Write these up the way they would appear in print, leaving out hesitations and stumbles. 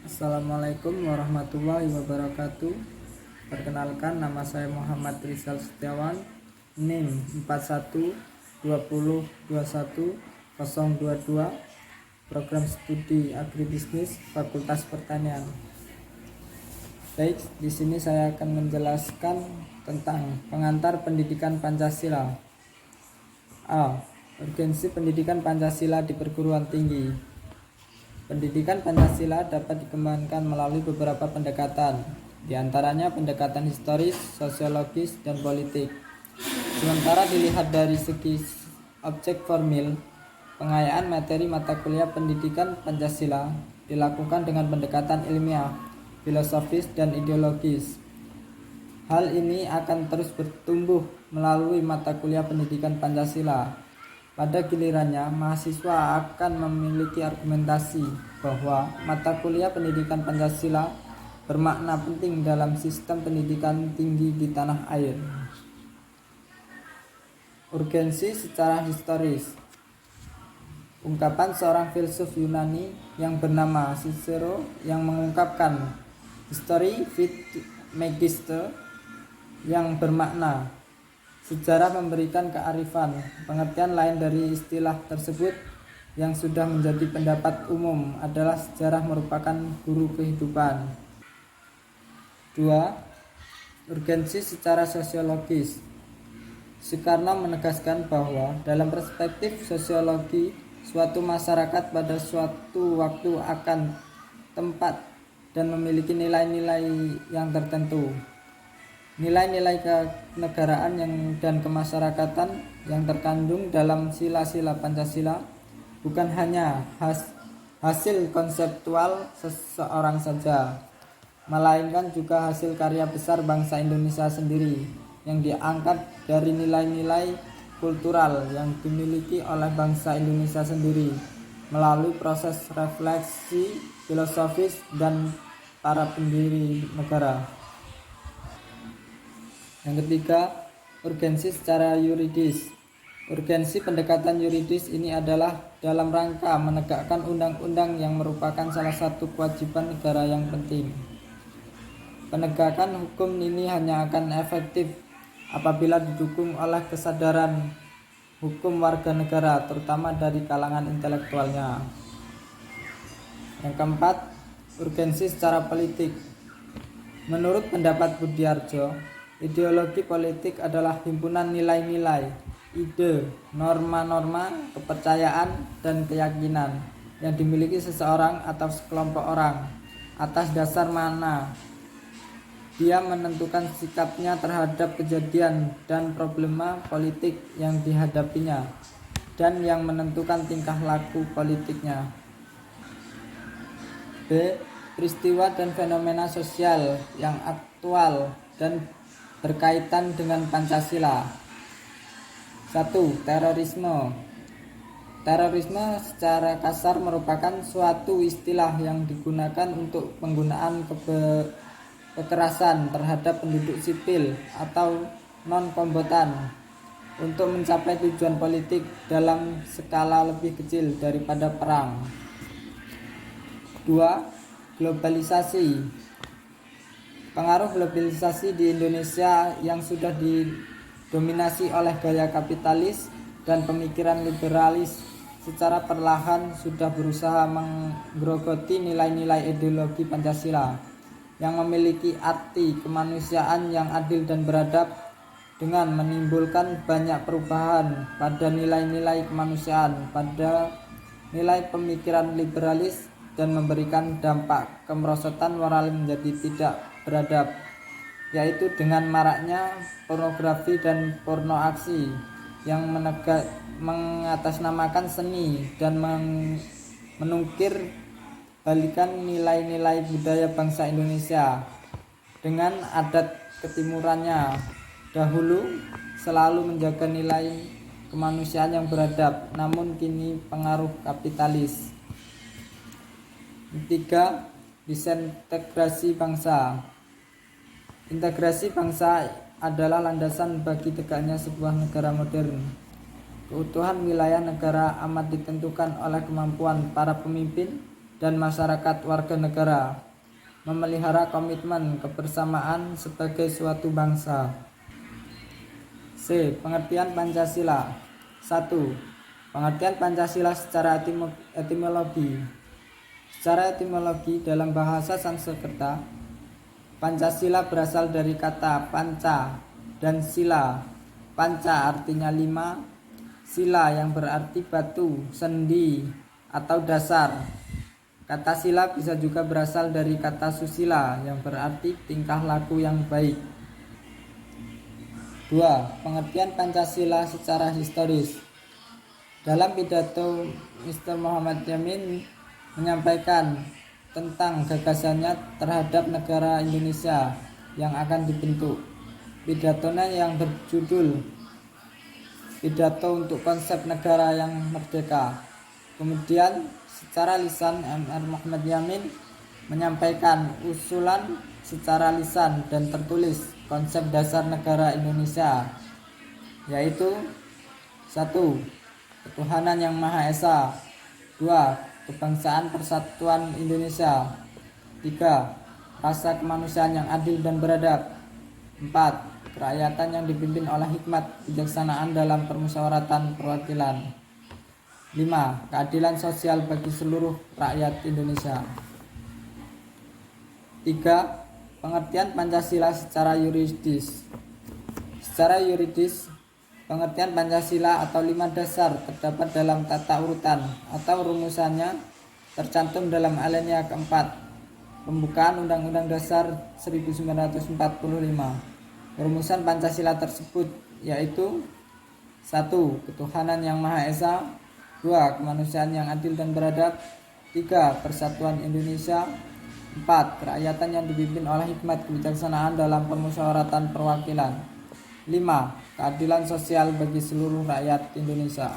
Assalamualaikum warahmatullahi wabarakatuh. Perkenalkan, nama saya Muhammad Rizal Setiawan, NIM 412021 Program Studi Agribisnis Fakultas Pertanian. Baik, di sini saya akan menjelaskan tentang pengantar pendidikan Pancasila. A. Urgensi pendidikan Pancasila di perguruan tinggi. Pendidikan Pancasila dapat dikembangkan melalui beberapa pendekatan, di antaranya pendekatan historis, sosiologis, dan politik. Sementara dilihat dari segi objek formil, pengayaan materi mata kuliah pendidikan Pancasila dilakukan dengan pendekatan ilmiah, filosofis, dan ideologis. Hal ini akan terus bertumbuh melalui mata kuliah pendidikan Pancasila. Pada gilirannya, mahasiswa akan memiliki argumentasi bahwa mata kuliah pendidikan Pancasila bermakna penting dalam sistem pendidikan tinggi di tanah air. Urgensi secara historis. Ungkapan seorang filsuf Yunani yang bernama Cicero yang mengungkapkan Histori Vit Magister yang bermakna sejarah memberikan kearifan. Pengertian lain dari istilah tersebut yang sudah menjadi pendapat umum adalah sejarah merupakan guru kehidupan. 2. Urgensi secara sosiologis. Soekarno menegaskan bahwa dalam perspektif sosiologi, suatu masyarakat pada suatu waktu akan tempat dan memiliki nilai-nilai yang tertentu. Nilai-nilai kenegaraan dan kemasyarakatan yang terkandung dalam sila-sila Pancasila bukan hanya hasil konseptual seseorang saja, melainkan juga hasil karya besar bangsa Indonesia sendiri yang diangkat dari nilai-nilai kultural yang dimiliki oleh bangsa Indonesia sendiri melalui proses refleksi filosofis dan para pendiri negara. Yang ketiga, urgensi secara yuridis. Urgensi pendekatan yuridis ini adalah dalam rangka menegakkan undang-undang yang merupakan salah satu kewajiban negara yang penting. Penegakan hukum ini hanya akan efektif apabila didukung oleh kesadaran hukum warga negara, terutama dari kalangan intelektualnya. Yang keempat, urgensi secara politik. Menurut pendapat Budiarjo, ideologi politik adalah himpunan nilai-nilai, ide, norma-norma, kepercayaan, dan keyakinan yang dimiliki seseorang atau sekelompok orang, atas dasar mana dia menentukan sikapnya terhadap kejadian dan problema politik yang dihadapinya, dan yang menentukan tingkah laku politiknya. B. Peristiwa dan fenomena sosial yang aktual dan berkaitan dengan Pancasila. 1. Terorisme. Terorisme secara kasar merupakan suatu istilah yang digunakan untuk penggunaan kekerasan terhadap penduduk sipil atau non-kombatan untuk mencapai tujuan politik dalam skala lebih kecil daripada perang. 2. Globalisasi. Pengaruh globalisasi di Indonesia yang sudah didominasi oleh gaya kapitalis dan pemikiran liberalis secara perlahan sudah berusaha menggerogoti nilai-nilai ideologi Pancasila yang memiliki arti kemanusiaan yang adil dan beradab dengan menimbulkan banyak perubahan pada nilai-nilai kemanusiaan, pada nilai pemikiran liberalis, dan memberikan dampak kemerosotan moral menjadi tidak beradab, yaitu dengan maraknya pornografi dan porno aksi yang mengatasnamakan seni dan menukir balikan nilai-nilai budaya bangsa Indonesia dengan adat ketimurannya dahulu selalu menjaga nilai kemanusiaan yang beradab, namun kini pengaruh kapitalis. 3. Disintegrasi bangsa. Integrasi bangsa adalah landasan bagi tegaknya sebuah negara modern. Keutuhan wilayah negara amat ditentukan oleh kemampuan para pemimpin dan masyarakat warga negara, memelihara komitmen kebersamaan sebagai suatu bangsa. C. Pengertian Pancasila. 1. Pengertian Pancasila secara etimologi. Secara etimologi dalam bahasa Sanskerta, Pancasila berasal dari kata panca dan sila. Panca artinya 5, sila yang berarti batu, sendi, atau dasar. Kata sila bisa juga berasal dari kata susila yang berarti tingkah laku yang baik. 2. Pengertian Pancasila secara historis. Dalam pidato, Mr. Muhammad Yamin menyampaikan tentang gagasannya terhadap negara Indonesia yang akan dibentuk. Pidatonya yang berjudul Pidato untuk Konsep Negara yang Merdeka. Kemudian secara lisan Mr. Muhammad Yamin menyampaikan usulan secara lisan dan tertulis konsep dasar negara Indonesia, yaitu 1. Ketuhanan yang Maha Esa. 2. Kebangsaan Persatuan Indonesia. 3. Rasa kemanusiaan yang adil dan beradab. 4. Kerakyatan yang dipimpin oleh hikmat kebijaksanaan dalam permusyawaratan perwakilan. 5. Keadilan sosial bagi seluruh rakyat Indonesia. 3. Pengertian Pancasila secara yuridis. Secara yuridis, pengertian Pancasila atau 5 dasar terdapat dalam tata urutan atau rumusannya tercantum dalam alinea keempat pembukaan Undang-Undang Dasar 1945. Rumusan Pancasila tersebut yaitu 1. Ketuhanan yang Maha Esa. 2. Kemanusiaan yang adil dan beradab. 3. Persatuan Indonesia. 4. Kerakyatan yang dipimpin oleh hikmat kebijaksanaan dalam permusyawaratan perwakilan. 5. Keadilan sosial bagi seluruh rakyat Indonesia.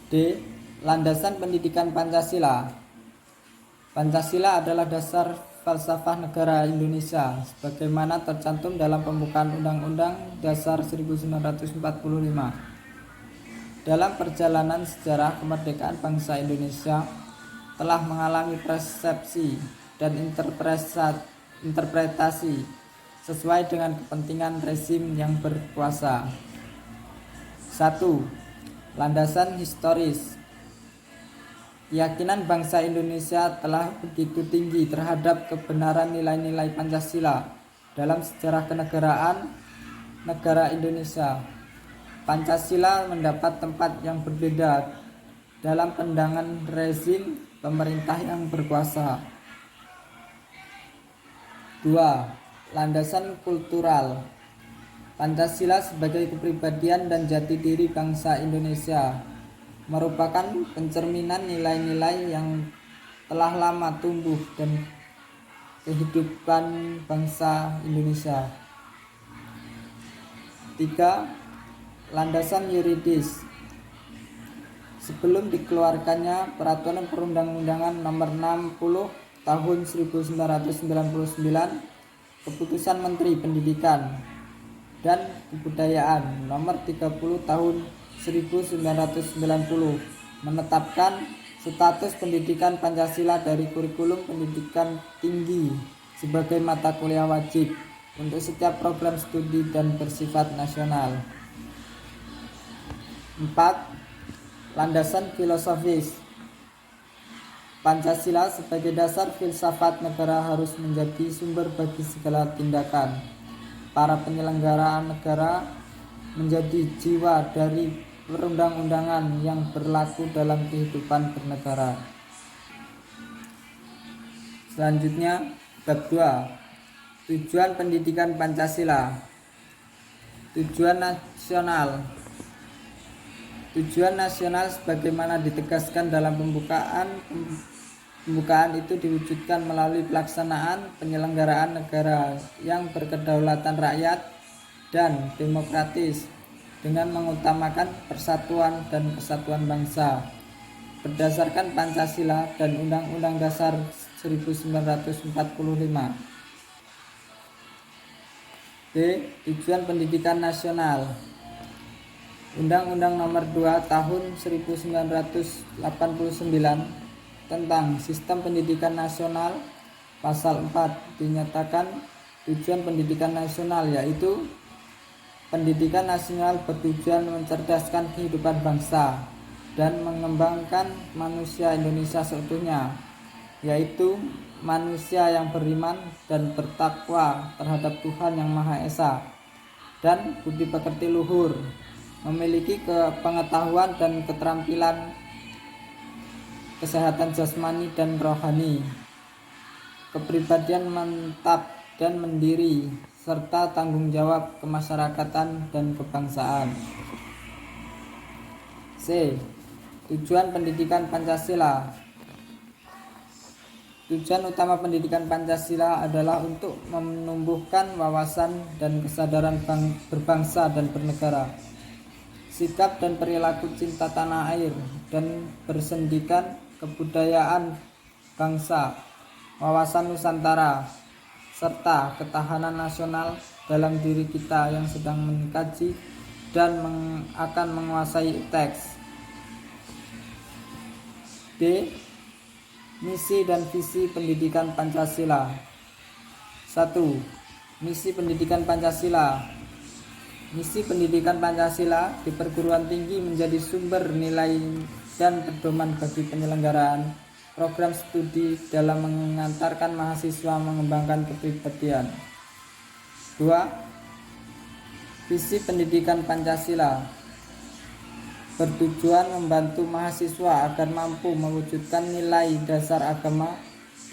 D. Landasan pendidikan Pancasila. Pancasila adalah dasar falsafah negara Indonesia sebagaimana tercantum dalam pembukaan Undang-Undang Dasar 1945. Dalam perjalanan sejarah kemerdekaan bangsa Indonesia telah mengalami persepsi dan interpretasi sesuai dengan kepentingan rezim yang berkuasa. 1. Landasan historis. Keyakinan bangsa Indonesia telah begitu tinggi terhadap kebenaran nilai-nilai Pancasila dalam sejarah kenegaraan negara Indonesia. Pancasila mendapat tempat yang berbeda dalam pandangan rezim pemerintah yang berkuasa. 2. Landasan kultural. Pancasila sebagai kepribadian dan jati diri bangsa Indonesia merupakan pencerminan nilai-nilai yang telah lama tumbuh dan kehidupan bangsa Indonesia. 3. Landasan yuridis. Sebelum dikeluarkannya Peraturan Perundang-undangan Nomor 60 Tahun 1999, Keputusan Menteri Pendidikan dan Kebudayaan Nomor 30 Tahun 1990 menetapkan status pendidikan Pancasila dari kurikulum pendidikan tinggi sebagai mata kuliah wajib untuk setiap program studi dan bersifat nasional. 4. Landasan filosofis. Pancasila sebagai dasar filsafat negara harus menjadi sumber bagi segala tindakan. Para penyelenggara negara menjadi jiwa dari perundang-undangan yang berlaku dalam kehidupan bernegara. Selanjutnya, bab 2. Tujuan pendidikan Pancasila. Tujuan nasional. Tujuan nasional sebagaimana ditegaskan dalam pembukaan itu diwujudkan melalui pelaksanaan penyelenggaraan negara yang berkedaulatan rakyat dan demokratis dengan mengutamakan persatuan dan kesatuan bangsa berdasarkan Pancasila dan Undang-Undang Dasar 1945. B. Tujuan pendidikan nasional. Undang-Undang Nomor 2 Tahun 1989 tentang Sistem Pendidikan Nasional, Pasal 4 dinyatakan tujuan pendidikan nasional yaitu pendidikan nasional bertujuan mencerdaskan kehidupan bangsa dan mengembangkan manusia Indonesia seutuhnya, yaitu manusia yang beriman dan bertakwa terhadap Tuhan Yang Maha Esa dan budi pekerti luhur, memiliki pengetahuan dan keterampilan, kesehatan jasmani dan rohani, kepribadian mantap dan mandiri, serta tanggung jawab kemasyarakatan dan kebangsaan. C. Tujuan pendidikan Pancasila. Tujuan utama pendidikan Pancasila adalah untuk menumbuhkan wawasan dan kesadaran berbangsa dan bernegara, sikap dan perilaku cinta tanah air dan bersendikan kebudayaan bangsa, wawasan Nusantara, serta ketahanan nasional dalam diri kita yang sedang mengkaji dan akan menguasai teks. D. Misi dan visi pendidikan Pancasila. 1. Misi pendidikan Pancasila. Misi pendidikan Pancasila di perguruan tinggi menjadi sumber nilai dan pedoman bagi penyelenggaraan program studi dalam mengantarkan mahasiswa mengembangkan kepribadian. 2. Visi pendidikan Pancasila bertujuan membantu mahasiswa agar mampu mewujudkan nilai dasar agama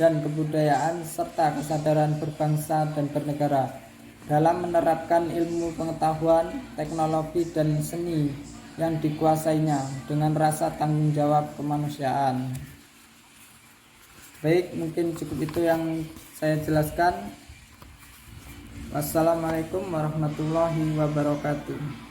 dan kebudayaan serta kesadaran berbangsa dan bernegara dalam menerapkan ilmu pengetahuan, teknologi, dan seni yang dikuasainya dengan rasa tanggung jawab kemanusiaan. Baik, mungkin cukup itu yang saya jelaskan. Wassalamualaikum warahmatullahi wabarakatuh.